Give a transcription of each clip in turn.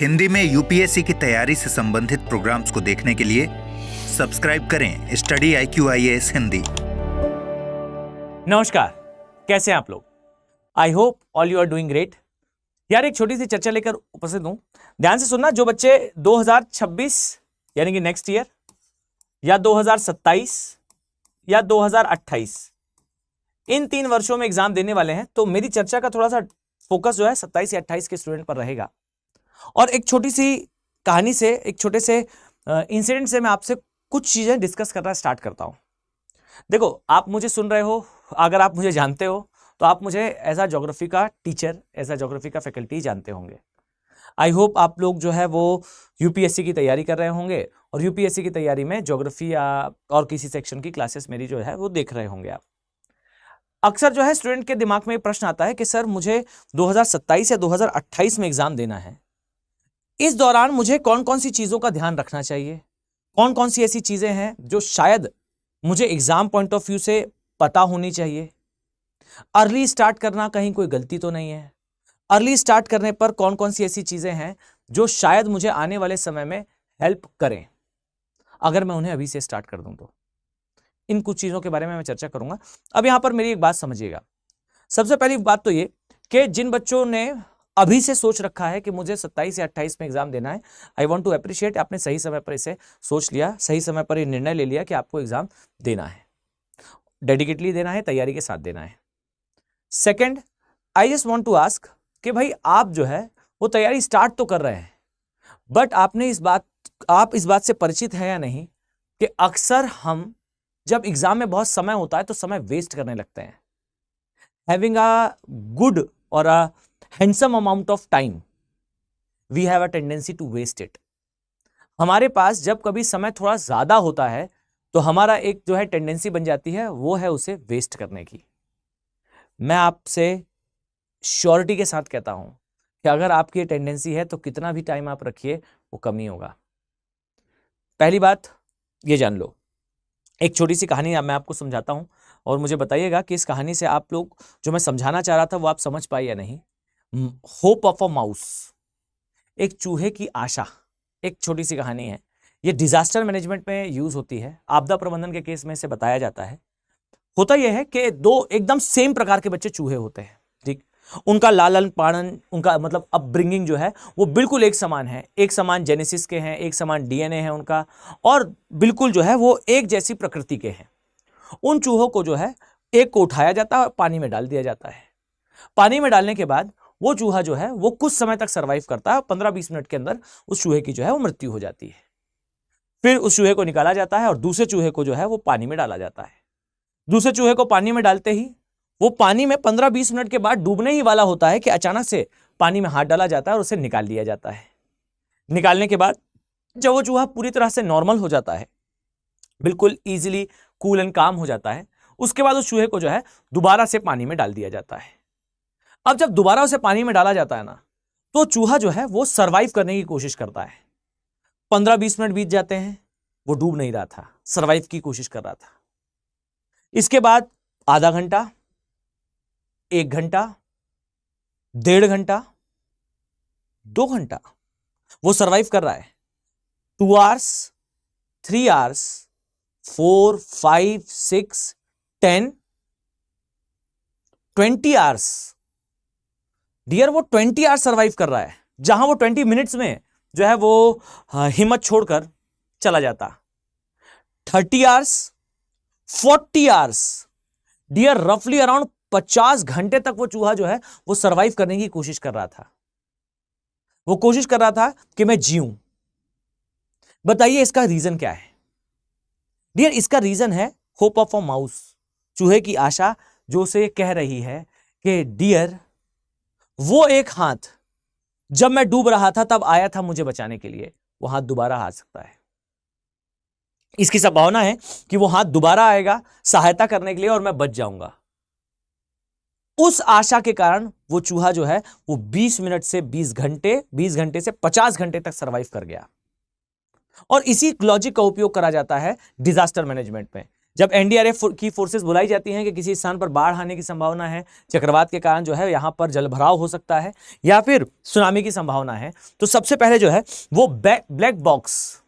हिंदी में यूपीएससी की तैयारी से संबंधित प्रोग्राम्स को देखने के लिए सब्सक्राइब करें स्टडी IQ IAS हिंदी। नमस्कार, कैसे हैं आप लोग? I hope all you are doing great. यार एक छोटी सी चर्चा लेकर उपस्थित हूं, ध्यान से सुनना। जो बच्चे 2026 यानी कि नेक्स्ट ईयर या 2027 या 2028 इन 3 वर्षों में एग्जाम देने वाले हैं, तो मेरी चर्चा का थोड़ा सा फोकस जो है 27 या 28 के स्टूडेंट पर रहेगा। और एक छोटी सी कहानी से, एक छोटे से इंसिडेंट से मैं आपसे कुछ चीजें डिस्कस करना स्टार्ट करता हूं। देखो, आप मुझे सुन रहे हो, अगर आप मुझे जानते हो तो आप मुझे एज अ ज्योग्राफी का टीचर, एज अ ज्योग्राफी का फैकल्टी जानते होंगे। आई होप आप लोग जो है वो यूपीएससी की तैयारी कर रहे होंगे और यूपीएससी की तैयारी में ज्योग्राफी या और किसी सेक्शन की क्लासेस मेरी जो है वो देख रहे होंगे आप। अक्सर जो है स्टूडेंट के दिमाग में प्रश्न आता है कि सर मुझे 2027 या 2028 में एग्जाम देना है, इस दौरान मुझे कौन कौन सी चीजों का ध्यान रखना चाहिए, कौन कौन सी ऐसी चीजें हैं जो शायद मुझे एग्जाम पॉइंट ऑफ व्यू से पता होनी चाहिए। अर्ली स्टार्ट करना कहीं कोई गलती तो नहीं है। अर्ली स्टार्ट करने पर कौन कौन सी ऐसी चीजें हैं जो शायद मुझे आने वाले समय में हेल्प करें अगर मैं उन्हें अभी से स्टार्ट कर दूं तो। इन कुछ चीजों के बारे में मैं चर्चा करूंगा। अब यहां पर मेरी एक बात समझिएगा। सबसे पहली बात तो ये कि जिन बच्चों ने अभी से सोच रखा है कि मुझे 27 या 28 में एग्जाम देना है, आई वांट टू अप्रिशिएट, आपने सही समय पर इसे सोच लिया, सही समय पर ये निर्णय ले लिया कि आपको एग्जाम देना है, डेडिकेटली देना है, तैयारी के साथ देना है। Second, I just want to ask कि भाई आप जो है वो तैयारी स्टार्ट तो कर रहे हैं, बट आप इस बात से परिचित है या नहीं कि अक्सर हम जब एग्जाम में बहुत समय होता है तो समय वेस्ट करने लगते हैं। हैविंग अ गुड और a handsome amount of time, we have a tendency to waste it. हमारे पास जब कभी समय थोड़ा ज्यादा होता है तो हमारा एक जो है टेंडेंसी बन जाती है, वो है उसे वेस्ट करने की। मैं आपसे श्योरिटी के साथ कहता हूं कि अगर आपकी टेंडेंसी है तो कितना भी टाइम आप रखिए वो कम ही होगा। पहली बात ये जान लो। एक छोटी सी कहानी मैं आपको समझाता हूं और मुझे बताइएगा कि इस कहानी से आप लोग जो मैं समझाना चाह रहा था वो आप समझ पाए या नहीं। होप ऑफ अ माउस, एक चूहे की आशा, एक छोटी सी कहानी है। ये डिजास्टर मैनेजमेंट में यूज होती है, आपदा प्रबंधन के केस में इसे बताया जाता है। होता यह है कि 2 एकदम सेम प्रकार के बच्चे चूहे होते हैं, ठीक। उनका लालन पालन, उनका मतलब अपब्रिंगिंग जो है वो बिल्कुल एक समान है, एक समान जेनेसिस के हैं, एक समान डीएनए है उनका, और बिल्कुल जो है वो एक जैसी प्रकृति के हैं। उन चूहों को जो है एक को उठाया जाता है और पानी में डाल दिया जाता है। पानी में डालने के बाद वो चूहा जो है वो कुछ समय तक सर्वाइव करता है, 15-20 मिनट के अंदर उस चूहे की जो है वो मृत्यु हो जाती है। फिर उस चूहे को निकाला जाता है और दूसरे चूहे को जो है वो पानी में डाला जाता है। दूसरे चूहे को पानी में डालते ही वो पानी में 15-20 मिनट के बाद डूबने ही वाला होता है कि अचानक से पानी में हाथ डाला जाता है और उसे निकाल लिया जाता है। निकालने के बाद जब वो चूहा पूरी तरह से नॉर्मल हो जाता है, बिल्कुल इजीली कूल एंड काम हो जाता है, उसके बाद उस चूहे को जो है दोबारा से पानी में डाल दिया जाता है। अब जब दोबारा उसे पानी में डाला जाता है ना, तो चूहा जो है वो सरवाइव करने की कोशिश करता है। 15-20 मिनट बीत जाते हैं, वो डूब नहीं रहा था, सरवाइव की कोशिश कर रहा था। इसके बाद आधा घंटा, 1 घंटा, 1.5 घंटा, 2 घंटा वो सरवाइव कर रहा है। 2 आवर्स, 3 आवर्स, 4, 5, 6, 10, 20 आवर्स। डियर, वो 20 आवर्स सरवाइव कर रहा है, जहां वो 20 मिनट्स में जो है वो हिम्मत छोड़कर चला जाता। 30 आवर्स, 40 आवर्स, डियर रफली अराउंड 50 घंटे तक वो चूहा जो है वो सरवाइव करने की कोशिश कर रहा था। वो कोशिश कर रहा था कि मैं जीऊं। बताइए इसका रीजन क्या है? डियर, इसका रीजन है होप ऑफ अ माउस, चूहे की आशा, जो उसे कह रही है कि डियर, वो एक हाथ जब मैं डूब रहा था तब आया था मुझे बचाने के लिए, वो हाथ दोबारा आ सकता है। इसकी संभावना है कि वो हाथ दोबारा आएगा सहायता करने के लिए और मैं बच जाऊंगा। उस आशा के कारण वो चूहा जो है वो 20 मिनट से 20 घंटे, 20 घंटे से 50 घंटे तक सरवाइव कर गया। और इसी लॉजिक का उपयोग करा जाता है डिजास्टर मैनेजमेंट में। जब एनडीआरएफ की फोर्सेस बुलाई जाती हैं कि किसी स्थान पर बाढ़ आने की संभावना है, चक्रवात के कारण जो है यहां पर जलभराव हो सकता है या फिर सुनामी की संभावना है, तो सबसे पहले जो है वो ब्लैक बॉक्स,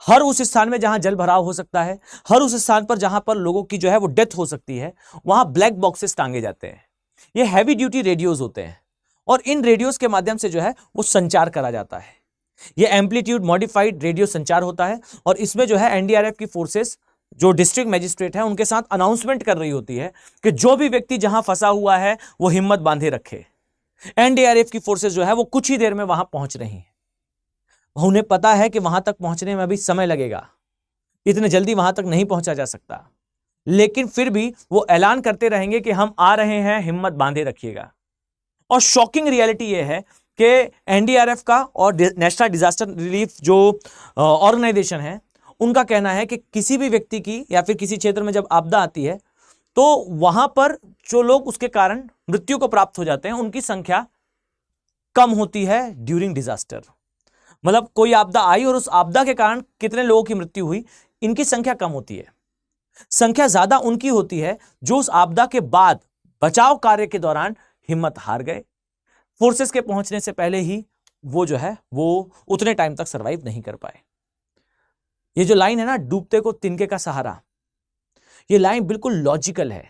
हर उस स्थान में जहां जलभराव हो सकता है, हर उस स्थान पर जहां पर लोगों की जो है वो डेथ हो सकती है, वहां ब्लैक बॉक्सेस टांगे जाते हैं। ये हैवी ड्यूटी रेडियोज होते हैं और इन रेडियोज के माध्यम से जो है वो संचार करा जाता है। ये एम्पलीट्यूड मॉडिफाइड रेडियो संचार होता है और इसमें जो है एनडीआरएफ की फोर्सेस जो डिस्ट्रिक्ट मजिस्ट्रेट है उनके साथ अनाउंसमेंट कर रही होती है कि जो भी व्यक्ति जहां फंसा हुआ है वो हिम्मत बांधे रखे। एनडीआरएफ की फोर्सेस जो है वो कुछ ही देर में वहां पहुंच रही हैं। उन्हें पता है कि वहां तक पहुंचने में अभी समय लगेगा, इतने जल्दी वहां तक नहीं पहुंचा जा सकता, लेकिन फिर भी वो ऐलान करते रहेंगे कि हम आ रहे हैं, हिम्मत बांधे रखिएगा। और शॉकिंग रियलिटी ये है कि एनडीआरएफ का और नेशनल डिजास्टर रिलीफ जो ऑर्गेनाइजेशन है उनका कहना है कि किसी भी व्यक्ति की या फिर किसी क्षेत्र में जब आपदा आती है तो वहां पर जो लोग उसके कारण मृत्यु को प्राप्त हो जाते हैं उनकी संख्या कम होती है ड्यूरिंग डिजास्टर। मतलब कोई आपदा आई और उस आपदा के कारण कितने लोगों की मृत्यु हुई, इनकी संख्या कम होती है। संख्या ज्यादा उनकी होती है जो उस आपदा के बाद बचाव कार्य के दौरान हिम्मत हार गए, फोर्सेस के पहुंचने से पहले ही वो जो है वो उतने टाइम तक सरवाइव नहीं कर पाए। ये जो लाइन है ना, डूबते को तिनके का सहारा, ये लाइन बिल्कुल लॉजिकल है।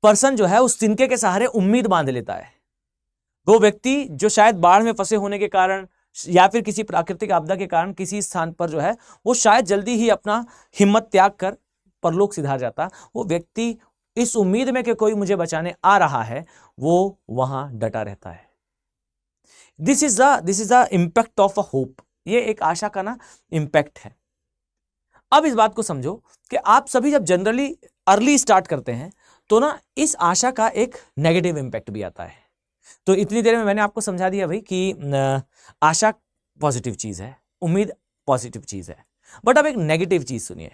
पर्सन जो है उस तिनके के सहारे उम्मीद बांध लेता है। वो व्यक्ति जो शायद बाढ़ में फंसे होने के कारण या फिर किसी प्राकृतिक आपदा के कारण किसी स्थान पर जो है वो शायद जल्दी ही अपना हिम्मत त्याग कर परलोक सिधार जाता, वो व्यक्ति इस उम्मीद में कि कोई मुझे बचाने आ रहा है वो वहां डटा रहता है। This is the impact of a hope. ये एक आशा का ना इंपैक्ट है। अब इस बात को समझो कि आप सभी जब जनरली अर्ली स्टार्ट करते हैं तो ना इस आशा का एक नेगेटिव इंपैक्ट भी आता है। तो इतनी देर में मैंने आपको समझा दिया भाई कि आशा पॉजिटिव चीज है, उम्मीद पॉजिटिव चीज है। बट अब एक नेगेटिव चीज सुनिए।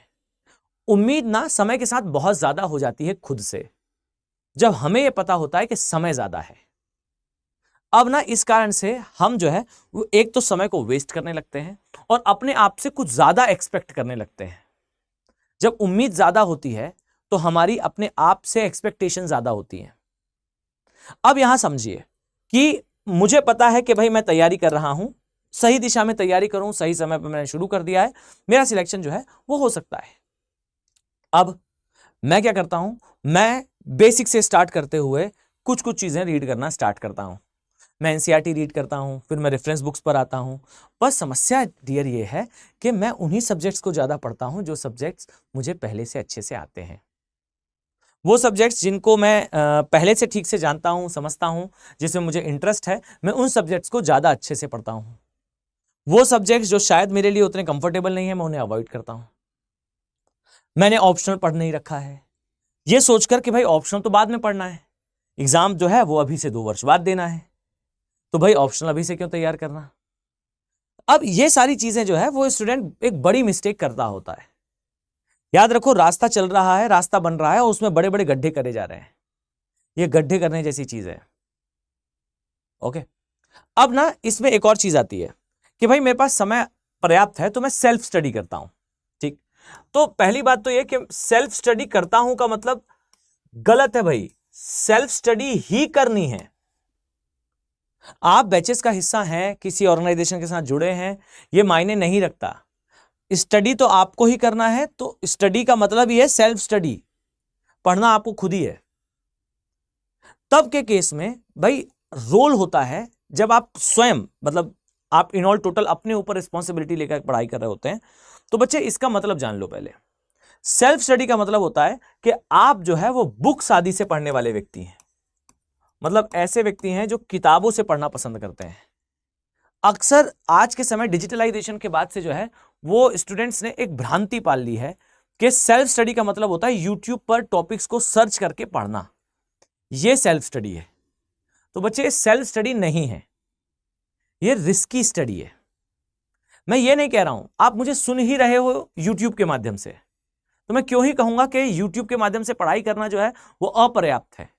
उम्मीद ना समय के साथ बहुत ज्यादा हो जाती है खुद से, जब हमें यह पता होता है कि समय ज्यादा है। अब ना इस कारण से हम जो है वो एक तो समय को वेस्ट करने लगते हैं और अपने आप से कुछ ज्यादा एक्सपेक्ट करने लगते हैं। जब उम्मीद ज्यादा होती है तो हमारी अपने आप से एक्सपेक्टेशन ज्यादा होती है। अब यहां समझिए कि मुझे पता है कि भाई मैं तैयारी कर रहा हूं, सही दिशा में तैयारी करूं, सही समय पर मैंने शुरू कर दिया है, मेरा सिलेक्शन जो है वो हो सकता है। अब मैं क्या करता हूं, मैं बेसिक से स्टार्ट करते हुए कुछ कुछ चीजें रीड करना स्टार्ट करता हूं। मैं एनसीईआरटी रीड करता हूं, फिर मैं रेफरेंस बुक्स पर आता हूं। पर समस्या डियर ये है कि मैं उन्हीं सब्जेक्ट्स को ज्यादा पढ़ता हूं जो सब्जेक्ट्स मुझे पहले से अच्छे से आते हैं। वो सब्जेक्ट्स जिनको मैं पहले से ठीक से जानता हूं, समझता हूं, जिसमें मुझे इंटरेस्ट है, मैं उन सब्जेक्ट्स को ज्यादा अच्छे से पढ़ता हूं। वो सब्जेक्ट्स जो शायद मेरे लिए उतने कंफर्टेबल नहीं है, मैं उन्हें अवॉइड करता हूं। मैंने ऑप्शनल पढ़ नहीं रखा है, ये सोचकर कि भाई ऑप्शनल तो बाद में पढ़ना है, एग्जाम जो है वो अभी से 2 वर्ष बाद देना है, तो भाई ऑप्शनल अभी से क्यों तैयार करना। अब ये सारी चीजें जो है वो स्टूडेंट एक बड़ी मिस्टेक करता होता है। याद रखो, रास्ता चल रहा है, रास्ता बन रहा है और उसमें बड़े बड़े गड्ढे करे जा रहे हैं। ये गड्ढे करने जैसी चीज है। ओके, अब ना इसमें एक और चीज आती है कि भाई मेरे पास समय पर्याप्त है तो मैं सेल्फ स्टडी करता हूं। ठीक, तो पहली बात तो ये कि सेल्फ स्टडी करता हूं का मतलब गलत है भाई। सेल्फ स्टडी ही करनी है। आप बैचेस का हिस्सा हैं, किसी ऑर्गेनाइजेशन के साथ जुड़े हैं, ये मायने नहीं रखता। स्टडी तो आपको ही करना है, तो स्टडी का मतलब ही है सेल्फ स्टडी, पढ़ना आपको खुद ही है। तब के केस में भाई रोल होता है जब आप स्वयं, मतलब आप इन ऑल टोटल अपने ऊपर रिस्पॉन्सिबिलिटी लेकर पढ़ाई कर रहे होते हैं। तो बच्चे इसका मतलब जान लो पहले। सेल्फ स्टडी का मतलब होता है कि आप जो है वो बुक्स आदि से पढ़ने वाले व्यक्ति हैं, मतलब ऐसे व्यक्ति हैं जो किताबों से पढ़ना पसंद करते हैं। अक्सर आज के समय डिजिटलाइजेशन के बाद से जो है वो स्टूडेंट्स ने एक भ्रांति पाल ली है कि सेल्फ स्टडी का मतलब होता है यूट्यूब पर टॉपिक्स को सर्च करके पढ़ना, ये सेल्फ स्टडी है। तो बच्चे सेल्फ स्टडी नहीं है, ये रिस्की स्टडी है। मैं ये नहीं कह रहा हूं, आप मुझे सुन ही रहे हो यूट्यूब के माध्यम से, तो मैं क्यों ही कहूंगा कि यूट्यूब के माध्यम से पढ़ाई करना जो है वो अपर्याप्त है।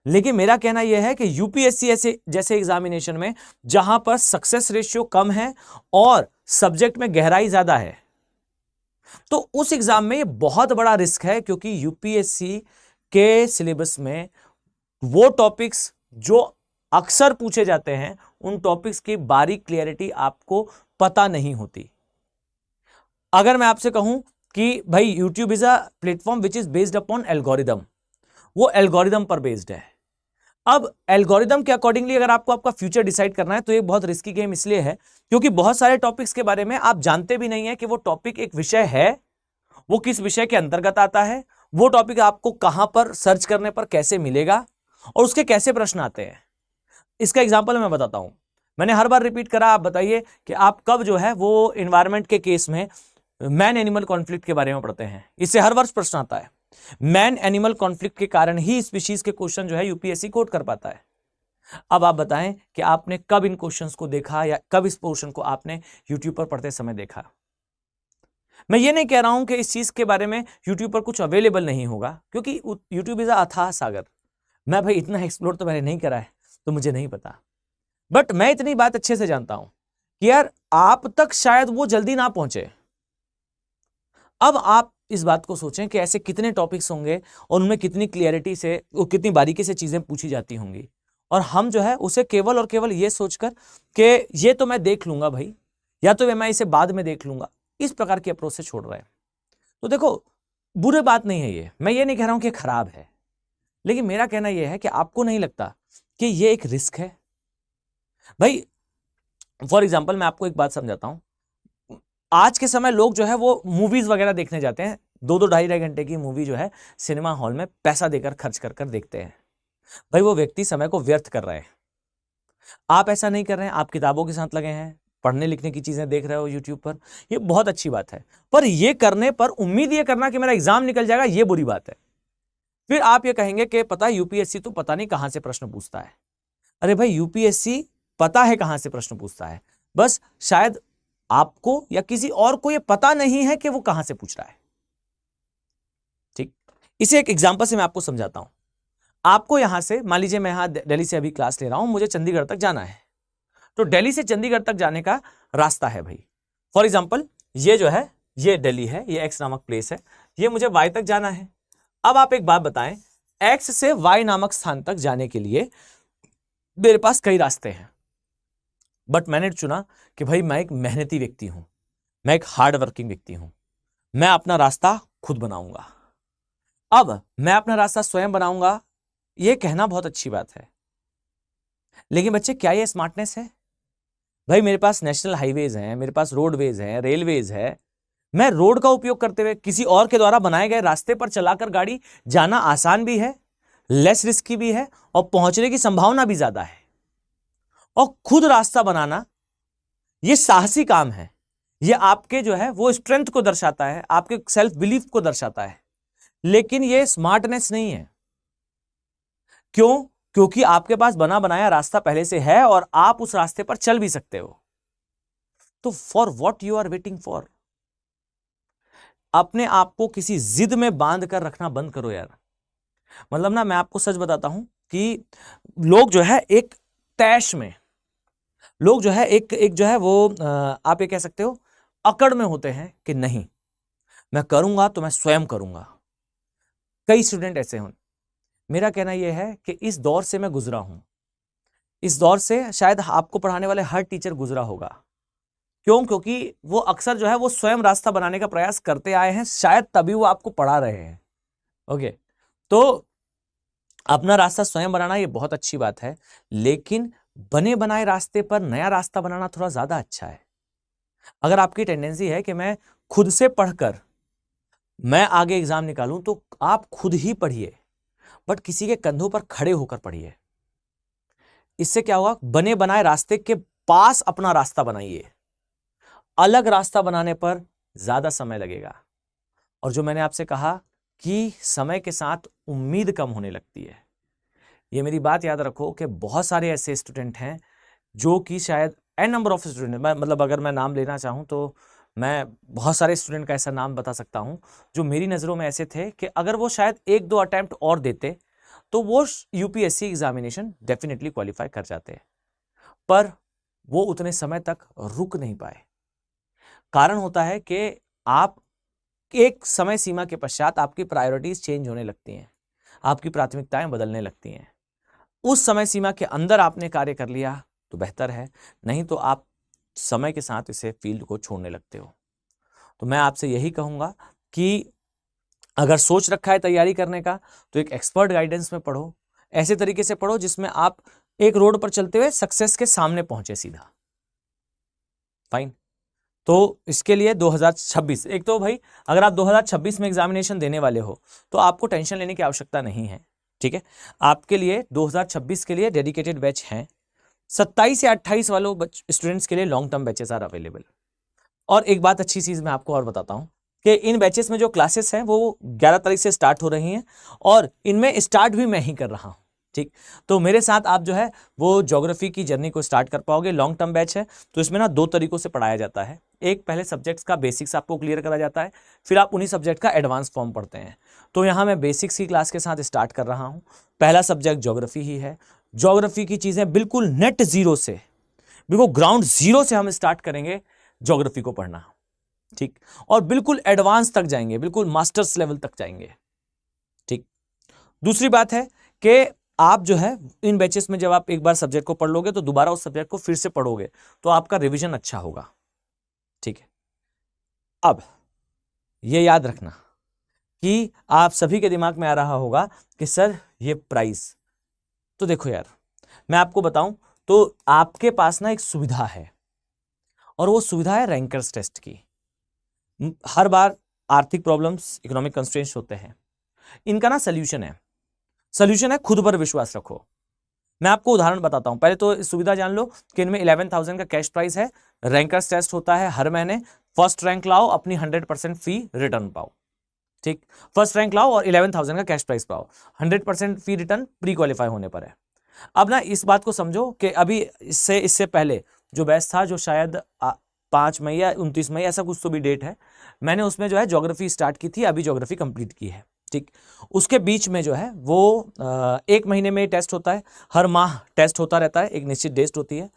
लेकिन मेरा कहना यह है कि यूपीएससी जैसे एग्जामिनेशन में जहां पर सक्सेस रेशियो कम है और सब्जेक्ट में गहराई ज्यादा है, तो उस एग्जाम में ये बहुत बड़ा रिस्क है, क्योंकि यूपीएससी के सिलेबस में वो टॉपिक्स जो अक्सर पूछे जाते हैं, उन टॉपिक्स की बारीक क्लियरिटी आपको पता नहीं होती। अगर मैं आपसे कहूं कि भाई YouTube is a platform which is based upon algorithm, वो एल्गोरिदम पर बेस्ड है। अब एल्गोरिदम के अकॉर्डिंगली अगर आपको आपका फ्यूचर डिसाइड करना है तो ये बहुत रिस्की गेम इसलिए है क्योंकि बहुत सारे टॉपिक्स के बारे में आप जानते भी नहीं है कि वो टॉपिक एक विषय है, वो किस विषय के अंतर्गत आता है, वो टॉपिक आपको कहां पर सर्च करने पर कैसे मिलेगा और उसके कैसे प्रश्न आते हैं। इसका एग्जाम्पल मैं बताता हूं, मैंने हर बार रिपीट करा, आप बताइए कि आप कब जो है वो एनवायरमेंट के केस में मैन एनिमल कॉन्फ्लिक्ट के बारे में पढ़ते हैं। इससे हर वर्ष प्रश्न आता है। मैन एनिमल कॉन्फ्लिक्ट के कारण ही स्पीशीज के क्वेश्चन जो है यूपीएससी कोट कर पाता है। अब आप बताएं कि आपने कब इन क्वेश्चंस को देखा या कब इस पोर्शन को आपने यूट्यूब पर पढ़ते समय देखा। मैं ये नहीं कह रहा हूं कि इस चीज के बारे में यूट्यूब पर कुछ अवेलेबल नहीं होगा, क्योंकि यूट्यूब इज अथाह सागर। मैं भाई इतना एक्सप्लोर तो मैंने नहीं करा है, तो मुझे नहीं पता। बट मैं इतनी बात अच्छे से जानता हूं कि यार आप तक शायद वो जल्दी ना पहुंचे। अब आप इस बात को सोचें कि ऐसे कितने टॉपिक्स होंगे और उनमें कितनी क्लियरिटी से, कितनी बारीकी से चीजें पूछी जाती होंगी, और हम जो है उसे केवल और केवल ये सोचकर कि ये तो मैं देख लूंगा भाई, या तो मैं इसे बाद में देख लूंगा, इस प्रकार की अप्रोच से छोड़ रहे हैं। तो देखो, बुरी बात नहीं है ये, मैं ये नहीं कह रहा हूं कि खराब है, लेकिन मेरा कहना यह है कि आपको नहीं लगता कि ये एक रिस्क है? भाई फॉर एग्जाम्पल मैं आपको एक बात समझाता हूं। आज के समय लोग जो है वो मूवीज वगैरह देखने जाते हैं, 2-2 ढाई घंटे की मूवी जो है सिनेमा हॉल में पैसा देकर खर्च कर कर देखते हैं। भाई वो व्यक्ति समय को व्यर्थ कर रहे हैं। आप ऐसा नहीं कर रहे हैं, आप किताबों के साथ लगे हैं, पढ़ने लिखने की चीजें देख रहे हो यूट्यूब पर, ये बहुत अच्छी बात है। पर ये करने पर उम्मीद ये करना कि मेरा एग्जाम निकल जाएगा, ये बुरी बात है। फिर आप ये कहेंगे कि पता है यूपीएससी तो पता नहीं कहां से प्रश्न पूछता है। अरे भाई यूपीएससी पता है कहां से प्रश्न पूछता है, बस शायद आपको या किसी और को यह पता नहीं है कि वो कहां से पूछ रहा है। ठीक, इसे एक एग्जांपल से मैं आपको समझाता हूं। आपको यहां से, मान लीजिए मैं यहां दिल्ली से अभी क्लास ले रहा हूं, मुझे चंडीगढ़ तक जाना है, तो दिल्ली से चंडीगढ़ तक जाने का रास्ता है भाई। फॉर एग्जाम्पल ये जो है ये दिल्ली है, ये एक्स नामक प्लेस है, ये मुझे वाई तक जाना है। अब आप एक बात बताएं, एक्स से वाई नामक स्थान तक जाने के लिए मेरे पास कई रास्ते हैं, बट मैंने चुना कि भाई मैं एक मेहनती व्यक्ति हूं, मैं एक हार्ड वर्किंग व्यक्ति हूं, मैं अपना रास्ता खुद बनाऊंगा। अब मैं अपना रास्ता स्वयं बनाऊंगा, यह कहना बहुत अच्छी बात है, लेकिन बच्चे क्या यह स्मार्टनेस है? भाई मेरे पास नेशनल हाईवेज हैं, मेरे पास रोडवेज हैं, रेलवेज है, मैं रोड का उपयोग करते हुए किसी और के द्वारा बनाए गए रास्ते पर चलाकर गाड़ी जाना आसान भी है, लेस रिस्की भी है, और पहुंचने की संभावना भी ज्यादा है। और खुद रास्ता बनाना यह साहसी काम है, यह आपके जो है वो स्ट्रेंथ को दर्शाता है, आपके सेल्फ बिलीफ को दर्शाता है, लेकिन यह स्मार्टनेस नहीं है। क्यों? क्योंकि आपके पास बना बनाया रास्ता पहले से है और आप उस रास्ते पर चल भी सकते हो। तो for what you are waiting for? अपने आप को किसी जिद में बांध कर रखना बंद करो यार। मतलब ना, मैं आपको सच बताता हूं कि लोग जो है एक तैश में, लोग जो है एक जो है वो आप ये कह सकते हो अकड़ में होते हैं कि नहीं, मैं करूंगा तो मैं स्वयं करूंगा। कई स्टूडेंट ऐसे हैं। मेरा कहना यह है कि इस दौर से मैं गुजरा हूं, इस दौर से शायद आपको पढ़ाने वाले हर टीचर गुजरा होगा। क्यों? क्योंकि वो अक्सर जो है वो स्वयं रास्ता बनाने का प्रयास करते आए हैं, शायद तभी वो आपको पढ़ा रहे हैं। ओके, तो अपना रास्ता स्वयं बनाना ये बहुत अच्छी बात है, लेकिन बने बनाए रास्ते पर नया रास्ता बनाना थोड़ा ज्यादा अच्छा है। अगर आपकी टेंडेंसी है कि मैं खुद से पढ़कर मैं आगे एग्जाम निकालूं, तो आप खुद ही पढ़िए, बट किसी के कंधों पर खड़े होकर पढ़िए। इससे क्या होगा? बने बनाए रास्ते के पास अपना रास्ता बनाइए। अलग रास्ता बनाने पर ज्यादा समय लगेगा, और जो मैंने आपसे कहा कि समय के साथ उम्मीद कम होने लगती है, ये मेरी बात याद रखो कि बहुत सारे ऐसे स्टूडेंट हैं जो कि शायद एन नंबर ऑफ स्टूडेंट, मतलब अगर मैं नाम लेना चाहूं तो मैं बहुत सारे स्टूडेंट का ऐसा नाम बता सकता हूं जो मेरी नज़रों में ऐसे थे कि अगर वो शायद 1-2 अटेम्प्ट और देते तो वो यूपीएससी एग्जामिनेशन डेफिनेटली क्वालिफाई कर जाते, पर वो उतने समय तक रुक नहीं पाए। कारण होता है कि आप एक समय सीमा के पश्चात आपकी प्रायोरिटीज चेंज होने लगती हैं, आपकी प्राथमिकताएं बदलने लगती हैं। उस समय सीमा के अंदर आपने कार्य कर लिया तो बेहतर है, नहीं तो आप समय के साथ इसे फील्ड को छोड़ने लगते हो। तो मैं आपसे यही कहूंगा कि अगर सोच रखा है तैयारी करने का तो एक एक्सपर्ट गाइडेंस में पढ़ो, ऐसे तरीके से पढ़ो जिसमें आप एक रोड पर चलते हुए सक्सेस के सामने पहुंचे सीधा। फाइन। तो इसके लिए 2026, एक तो भाई अगर आप 2026 में एग्जामिनेशन देने वाले हो तो आपको टेंशन लेने की आवश्यकता नहीं है, ठीक है। आपके लिए 2026 के लिए डेडिकेटेड बैच हैं। 27 या 28 वालों स्टूडेंट्स के लिए long term batches are available. और एक बात अच्छी चीज मैं आपको और बताता हूं कि इन बैचेस में जो क्लासेस हैं वो 11 तारीख से स्टार्ट हो रही हैं और इनमें स्टार्ट भी मैं ही कर रहा हूं, ठीक। तो मेरे साथ आप जो है वो ज्योग्राफी की जर्नी को स्टार्ट कर पाओगे। लॉन्ग टर्म बैच है तो इसमें ना 2 तरीकों से पढ़ाया जाता है। एक, पहले सब्जेक्ट्स का बेसिक्स आपको क्लियर करा जाता है, फिर आप उन्हीं सब्जेक्ट का एडवांस फॉर्म पढ़ते हैं। तो यहाँ मैं बेसिक्स की क्लास के साथ स्टार्ट कर रहा हूँ। पहला सब्जेक्ट ज्योग्राफी ही है। ज्योग्राफी की चीजें बिल्कुल नेट जीरो से, बिल्कुल ग्राउंड जीरो से हम स्टार्ट करेंगे ज्योग्राफी को पढ़ना, ठीक। और बिल्कुल एडवांस तक जाएंगे, बिल्कुल मास्टर्स लेवल तक जाएंगे, ठीक। दूसरी बात है कि आप जो है इन बैचेस में जब आप एक बार सब्जेक्ट को पढ़ लोगे तो दोबारा उस सब्जेक्ट को फिर से पढ़ोगे तो आपका रिवीजन अच्छा होगा, ठीक है। अब ये याद रखना कि आप सभी के दिमाग में आ रहा होगा कि सर ये प्राइस, तो देखो यार मैं आपको बताऊं तो आपके पास ना एक सुविधा है और वो सुविधा है रैंकर्स टेस्ट की। हर बार आर्थिक प्रॉब्लम्स, इकोनॉमिक कंस्ट्रेंट्स होते हैं, इनका ना सॉल्यूशन है खुद पर विश्वास रखो। मैं आपको उदाहरण बताता हूं। पहले तो इस सुविधा जान लो कि इनमें 11,000 का कैश प्राइस है, रैंकर्स टेस्ट होता है हर महीने, फर्स्ट रैंक लाओ, अपनी 100% फी रिटर्न पाओ, ठीक। फर्स्ट रैंक लाओ और 11,000 का कैश प्राइस पाओ, 100% फी रिटर्न प्री क्वालिफाई होने पर है। अब ना इस बात को समझो कि अभी इससे पहले जो बैच था, जो शायद 5 मई या 29 मई ऐसा कुछ तो भी डेट है, मैंने उसमें जो है ज्योग्राफी स्टार्ट की थी, अभी ज्योग्राफी कंप्लीट की है, ठीक। उसके बीच में जो है वो 1 महीने में टेस्ट होता है, हर माह टेस्ट होता रहता है, एक निश्चित डेट होती है।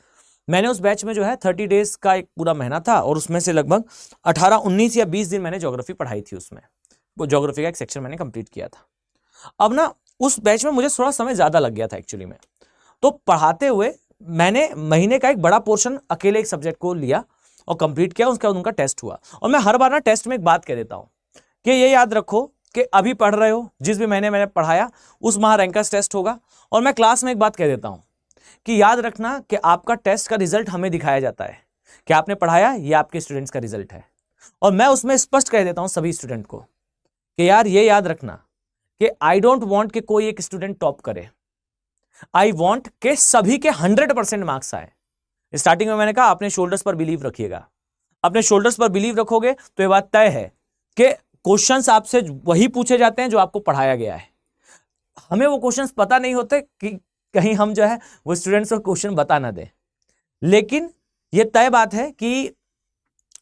मैंने उस बैच में जो है 30 डेज का एक पूरा महीना था और उसमें से लगभग 18, 19 या 20 दिन मैंने ज्योग्राफी पढ़ाई थी। उसमें वो ज्योग्राफी का एक सेक्शन मैंने कंप्लीट किया था। अब ना उस बैच में मुझे थोड़ा समय ज्यादा लग गया था एक्चुअली में, तो पढ़ाते हुए मैंने महीने का एक बड़ा पोर्शन अकेले एक सब्जेक्ट को लिया और कंप्लीट किया। उसके बाद उनका टेस्ट हुआ और मैं हर बार ना टेस्ट में एक बात कह देता हूं कि ये याद रखो कि अभी पढ़ रहे हो, जिस भी महीने मैंने पढ़ाया उस माह रैंकर्स टेस्ट होगा। और मैं क्लास में एक बात कह देता हूं कि याद रखना कि आपका टेस्ट का रिजल्ट हमें दिखाया जाता है कि आपने पढ़ाया, ये आपके स्टूडेंट्स का रिजल्ट है। और मैं उसमें स्पष्ट कह देता हूं सभी स्टूडेंट को कि यार ये याद रखना कि आई डोंट वांट कि कोई एक स्टूडेंट टॉप करे, आई वांट के सभी के 100% मार्क्स आए। स्टार्टिंग में मैंने कहा अपने शोल्डर्स पर बिलीव रखिएगा। अपने शोल्डर्स पर बिलीव रखोगे तो ये बात तय है कि क्वेश्चंस आपसे वही पूछे जाते हैं जो आपको पढ़ाया गया है। हमें वो क्वेश्चंस पता नहीं होते कि कहीं हम जो है वो स्टूडेंट्स को क्वेश्चन बता ना दें, लेकिन ये तय बात है कि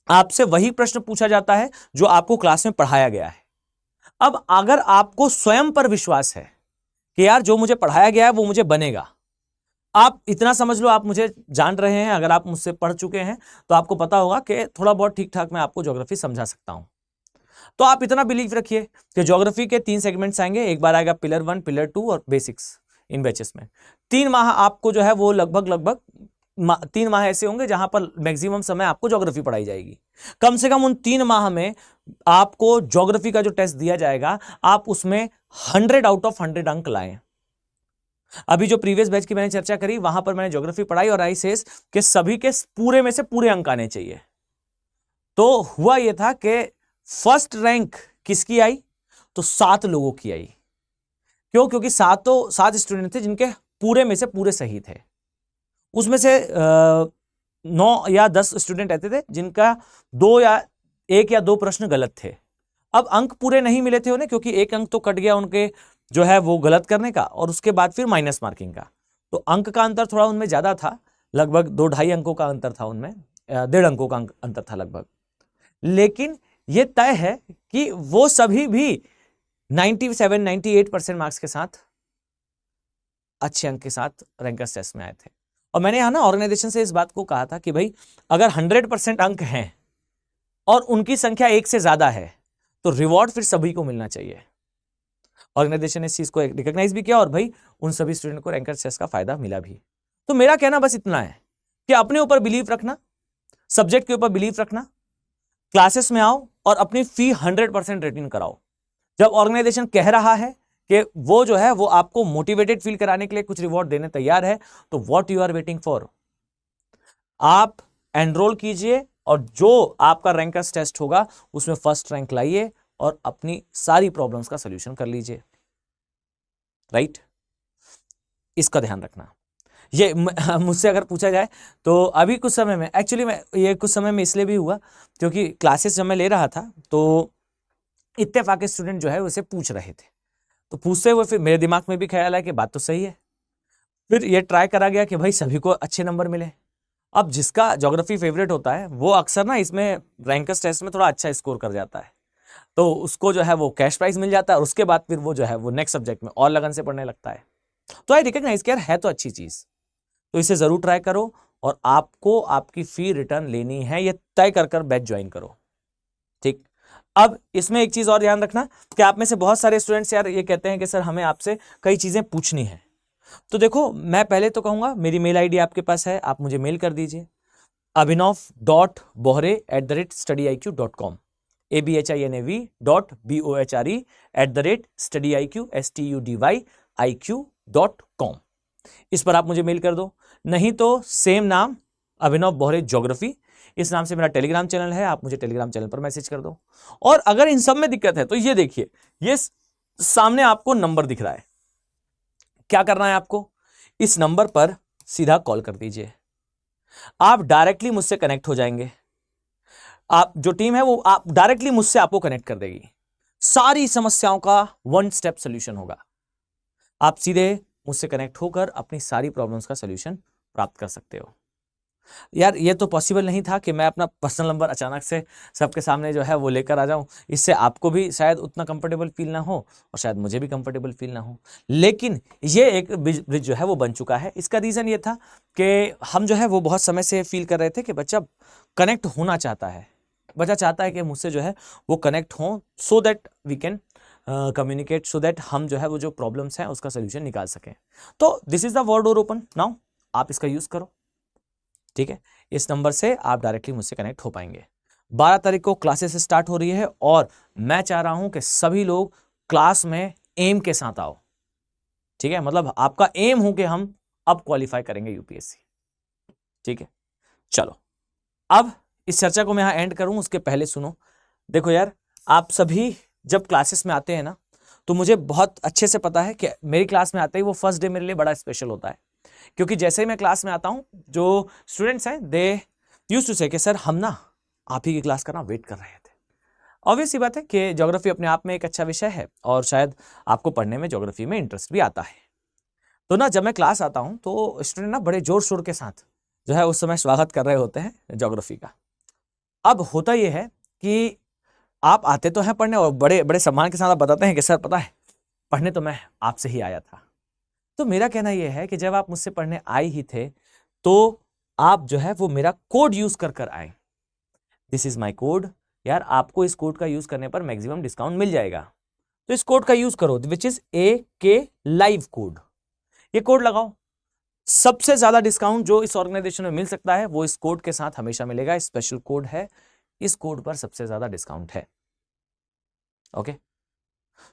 आपसे वही प्रश्न पूछा जाता है जो आपको क्लास में पढ़ाया गया है। अब अगर आपको स्वयं पर विश्वास है कि यार जो मुझे पढ़ाया गया है वो मुझे बनेगा, आप इतना समझ लो, आप मुझे जान रहे हैं, अगर आप मुझसे पढ़ चुके हैं तो आपको पता होगा कि थोड़ा बहुत ठीक ठाक मैं आपको ज्योग्राफी समझा सकता हूं। तो आप इतना बिलीव रखिए कि ज्योग्राफी के 3 सेगमेंट्स आएंगे। एक बार आएगा पिलर 1, पिलर 2 और बेसिक्स। इन बैचेस में 3 माह आपको जो है वो लगभग 3 माह ऐसे होंगे जहां पर मैक्सिमम समय आपको ज्योग्राफी पढ़ाई जाएगी। कम से कम उन 3 माह में आपको ज्योग्राफी का जो टेस्ट दिया जाएगा आप उसमें 100 आउट ऑफ 100 अंक लाएं। अभी जो प्रीवियस बैच की मैंने चर्चा करी वहां पर मैंने ज्योग्राफी पढ़ाई और आई सेस कि सभी के पूरे में से पूरे अंक आने चाहिए। तो हुआ यह था कि फर्स्ट रैंक किसकी आई, तो 7 लोगों की आई। क्यों? क्योंकि 7 स्टूडेंट थे जिनके पूरे में से पूरे सही थे। उसमें से 9 या 10 स्टूडेंट ऐसे थे जिनका 1 या 2 प्रश्न गलत थे। अब अंक पूरे नहीं मिले थे उन्हें, क्योंकि 1 अंक तो कट गया उनके जो है वो गलत करने का, और उसके बाद फिर माइनस मार्किंग का। तो अंक का अंतर थोड़ा उनमें ज्यादा था, लगभग 2-2.5 अंकों का अंतर था उनमें, 1.5 अंकों का अंतर था लगभग। लेकिन यह तय है कि वो सभी भी 97-98% मार्क्स के साथ, अच्छे अंक के साथ रैंकर्स टेस्ट में आए थे। और मैंने यहां ना ऑर्गेनाइजेशन से इस बात को कहा था कि भाई अगर 100% अंक हैं और उनकी संख्या 1 से ज्यादा है तो रिवॉर्ड फिर सभी को मिलना चाहिए। ऑर्गेनाइजेशन ने इस चीज को रिकॉग्नाइज भी किया और भाई उन सभी स्टूडेंट को रैंकर स्टेस्ट का फायदा मिला भी। तो मेरा कहना बस इतना है कि अपने ऊपर बिलीव रखना, सब्जेक्ट के ऊपर बिलीव रखना, क्लासेस में आओ और अपनी फी 100% रिटर्न कराओ। जब ऑर्गेनाइजेशन कह रहा है कि वो जो है वो आपको मोटिवेटेड फील कराने के लिए कुछ रिवॉर्ड देने तैयार है, तो what you are waiting for, आप एनरोल कीजिए और जो आपका रैंकर्स टेस्ट होगा उसमें फर्स्ट रैंक लाइए और अपनी सारी प्रॉब्लम्स का सॉल्यूशन कर लीजिए। राइट, इसका ध्यान रखना। ये मुझसे अगर पूछा जाए तो अभी कुछ समय में, एक्चुअली मैं ये कुछ समय में इसलिए भी हुआ क्योंकि क्लासेस जब मैं ले रहा था तो इत्तेफाक के स्टूडेंट जो है उसे पूछ रहे थे, तो पूछते हुए फिर मेरे दिमाग में भी ख्याल आया कि बात तो सही है। फिर ये ट्राई करा गया कि भाई सभी को अच्छे नंबर मिले। अब जिसका ज्योग्राफी फेवरेट होता है वो अक्सर ना इसमें रैंकर्स टेस्ट में थोड़ा अच्छा स्कोर कर जाता है, तो उसको जो है वो कैश प्राइज मिल जाता है और उसके बाद फिर वो जो है वो नेक्स्ट सब्जेक्ट में और लगन से पढ़ने लगता है। तो आई रिकॉग्नाइज कि यार है तो अच्छी चीज, तो इसे जरूर ट्राई करो और आपको आपकी फी रिटर्न लेनी है, ये तय कर बैच ज्वाइन करो। ठीक, अब इसमें एक चीज और ध्यान रखना कि आप में से बहुत सारे स्टूडेंट्स यार ये कहते हैं कि सर हमें आपसे कई चीजें पूछनी है। तो देखो, मैं पहले तो कहूंगा मेरी मेल आईडी आपके पास है, आप मुझे मेल कर दीजिए abhinav.bohre@studyiq.com, abhinav.bohre@studyiq.com। इस पर आप मुझे मेल कर दो, नहीं तो सेम नाम अभिनव बोहरे ज्योग्राफी, इस नाम से मेरा टेलीग्राम चैनल है, आप मुझे टेलीग्राम चैनल पर मैसेज कर दो। और अगर इन सब में दिक्कत है तो ये देखिए, ये सामने आपको नंबर दिख रहा है, क्या करना है आपको, इस नंबर पर सीधा कॉल कर दीजिए, आप डायरेक्टली मुझसे कनेक्ट हो जाएंगे। आप जो टीम है वो आप डायरेक्टली मुझसे आपको कनेक्ट कर देगी, सारी समस्याओं का वन स्टेप सोल्यूशन होगा। आप सीधे मुझसे कनेक्ट होकर अपनी सारी प्रॉब्लम्स का सोल्यूशन प्राप्त कर सकते हो। यार ये तो पॉसिबल नहीं था कि मैं अपना पर्सनल नंबर अचानक से सबके सामने जो है वो लेकर आ जाऊं, इससे आपको भी शायद उतना कंफर्टेबल फील ना हो और शायद मुझे भी कंफर्टेबल फील ना हो, लेकिन ये एक ब्रिज जो है वो बन चुका है। इसका रीज़न ये था कि हम जो है वो बहुत समय से फील कर रहे थे कि बच्चा कनेक्ट होना चाहता है, बच्चा चाहता है कि मुझसे जो है वो कनेक्ट हो, so that we can communicate, so that हम जो है वो जो प्रॉब्लम्स हैं उसका सोल्यूशन निकाल सकें। तो this is the word door open now, आप इसका यूज करो। ठीक है, इस नंबर से आप डायरेक्टली मुझसे कनेक्ट हो पाएंगे। 12 तारीख को क्लासेस स्टार्ट हो रही है और मैं चाह रहा हूं कि सभी लोग क्लास में एम के साथ आओ। ठीक है, मतलब आपका एम हो कि हम अब क्वालिफाई करेंगे यूपीएससी। ठीक है, चलो अब इस चर्चा को मैं यहां एंड करूं उसके पहले सुनो। देखो यार, आप सभी जब क्लासेस में आते हैं ना, तो मुझे बहुत अच्छे से पता है कि मेरी क्लास में आते ही वो फर्स्ट डे मेरे लिए बड़ा स्पेशल होता है, क्योंकि जैसे ही मैं क्लास में आता हूं जो स्टूडेंट्स हैं दे यूज्ड टू से कि सर हम ना आप ही की क्लास का ना वेट कर रहे थे। ऑब्वियस सी बात है कि ज्योग्राफी अपने आप में एक अच्छा विषय है और शायद आपको पढ़ने में ज्योग्राफी में इंटरेस्ट भी आता है। तो ना जब मैं क्लास आता हूं तो स्टूडेंट ना बड़े जोर शोर के साथ जो है उस समय स्वागत कर रहे होते हैं ज्योग्राफी का। अब होता यह है कि आप आते तो हैं पढ़ने और बड़े बड़े सम्मान के साथ आप बताते हैं कि सर पता है पढ़ने तो मैं आपसे ही आया था। तो मेरा कहना यह है कि जब आप मुझसे पढ़ने आए ही थे तो आप जो है वो मेरा कोड यूज कर आए। This is my code. यार आपको इस कोड का यूज करने पर मैक्सिमम डिस्काउंट मिल जाएगा, तो इस कोड का यूज करो, which is AK live code. ये कोड लगाओ, सबसे ज्यादा डिस्काउंट जो इस ऑर्गेनाइजेशन में मिल सकता है वो इस कोड के साथ हमेशा मिलेगा। स्पेशल कोड है, इस कोड पर सबसे ज्यादा डिस्काउंट है। Okay,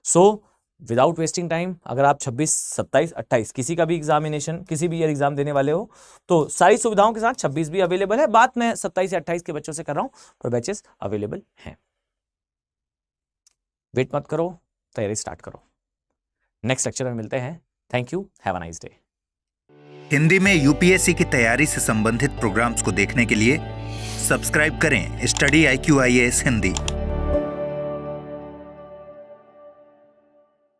so without wasting time, अगर आप 26, 27, 28 किसी का भी एग्जामिनेशन, किसी भी ईयर एग्जाम देने वाले हो तो सारी सुविधाओं के साथ 26 भी अवेलेबल है। बात मैं 27 या 28 के बच्चों से कर रहा हूं, पर बैचेस अवेलेबल हैं। वेट मत करो, तैयारी स्टार्ट करो। नेक्स्ट लेक्चर में मिलते हैं। Thank you, have a nice day. Hindi में यूपीएससी की तैयारी से संबंधित प्रोग्राम्स को देखने के लिए सब्सक्राइब करें स्टडी IQ IAS हिंदी।